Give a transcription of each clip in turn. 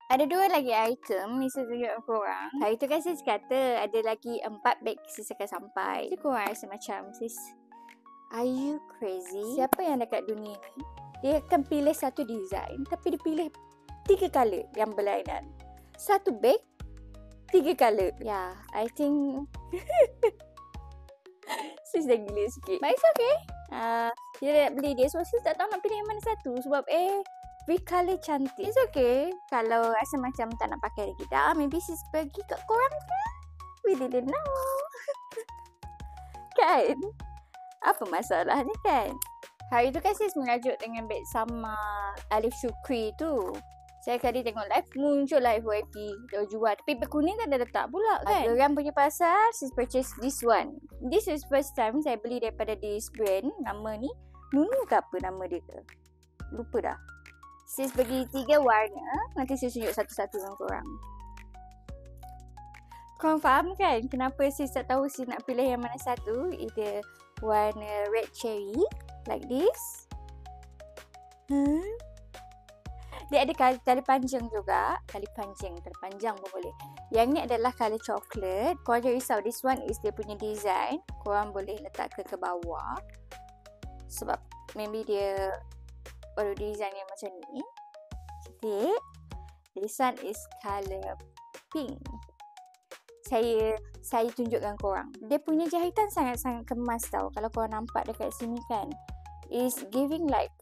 Ada 2 lagi item ni saya tunjuk korang. Hari tu kan sis kata ada lagi 4 beg sis akan sampai. Jadi korang rasa macam, sis, are you crazy? Siapa yang dekat dunia ni, dia akan pilih satu design tapi dia pilih 3 colour yang berlainan. Satu beg, 3 colour. Yeah, I think sis dah gila sikit. But it's okay. Dia nak beli dia, so sis tak tahu nak pilih yang mana satu. Sebab every colour cantik. It's okay. Kalau rasa macam tak nak pakai lagi dah, maybe sis pergi kat korang ke? We didn't know. Kan? Apa masalah ni kan? Hari tu kan sis mengajuk dengan beg sama Alif Syukri tu. Saya kali tengok live, muncul lah FYP dia jual. Tapi beg kuning tak ada letak pula kan? Orang punya pasar, sis purchase this one. This is first time saya beli daripada this brand. Nama ni Nunu ke apa nama dia ke? Lupa dah. Sis bagi 3 warna. Nanti sis tunjuk satu-satu dengan korang. Korang faham kan kenapa sis tak tahu sis nak pilih yang mana satu? Either warna red cherry like this. Dia ada tali panjang juga. Tali panjang pun boleh. Yang ni adalah colour coklat. Korang jangan risau. This one is dia punya design. Korang boleh letak ke bawah. Sebab maybe dia baru design yang macam ni. Cantik. This one is colour pink. Saya tunjukkan korang. Dia punya jahitan sangat-sangat kemas tau. Kalau korang nampak dekat sini kan. Is giving like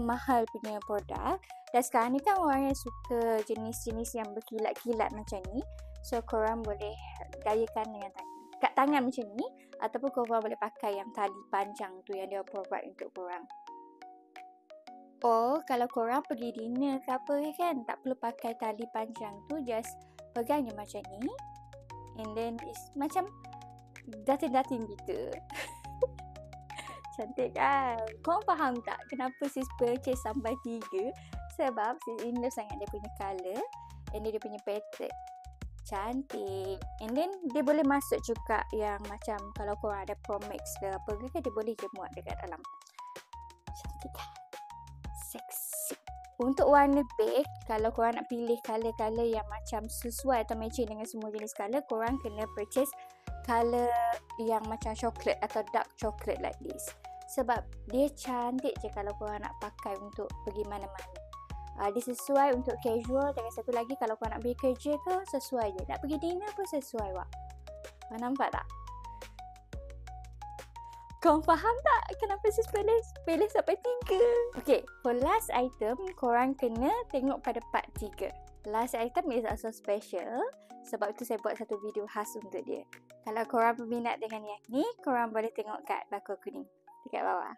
mahal punya produk. Dan sekarang ni kan orang yang suka jenis-jenis yang berkilat-kilat macam ni. So korang boleh gayakan dengan kat tangan macam ni. Ataupun korang boleh pakai yang tali panjang tu yang dia provide untuk korang. Oh, kalau korang pergi dinner ke apa kan, tak perlu pakai tali panjang tu, just pegang je macam ni. And then it's macam datin-datin gitu. Cantik kan? Korang faham tak kenapa sis purchase sampai 3? Sebab sis in love sangat dia punya colour and dia punya pattern. Cantik. And then dia boleh masuk juga yang macam kalau korang ada Pro Max ke apa ke, dia boleh je muat dekat dalam. Cantik kan? Seksi. Untuk warna beg, kalau korang nak pilih colour-colour yang macam sesuai atau matching dengan semua jenis colour, korang kena purchase colour yang macam coklat atau dark chocolate like this. Sebab dia cantik je kalau korang nak pakai untuk pergi mana-mana. Dia sesuai untuk casual. Dan satu lagi, kalau korang nak pergi kerja ke, sesuai je. Nak pergi dinner pun sesuai wak. Korang nampak tak? Korang faham tak kenapa sis pilih sampai 3? Okay, for last item, korang kena tengok pada part 3. Last item is also special. Sebab tu saya buat satu video khas untuk dia. Kalau korang berminat dengan yang ni, korang boleh tengok kat bakul kuning dekat bawah.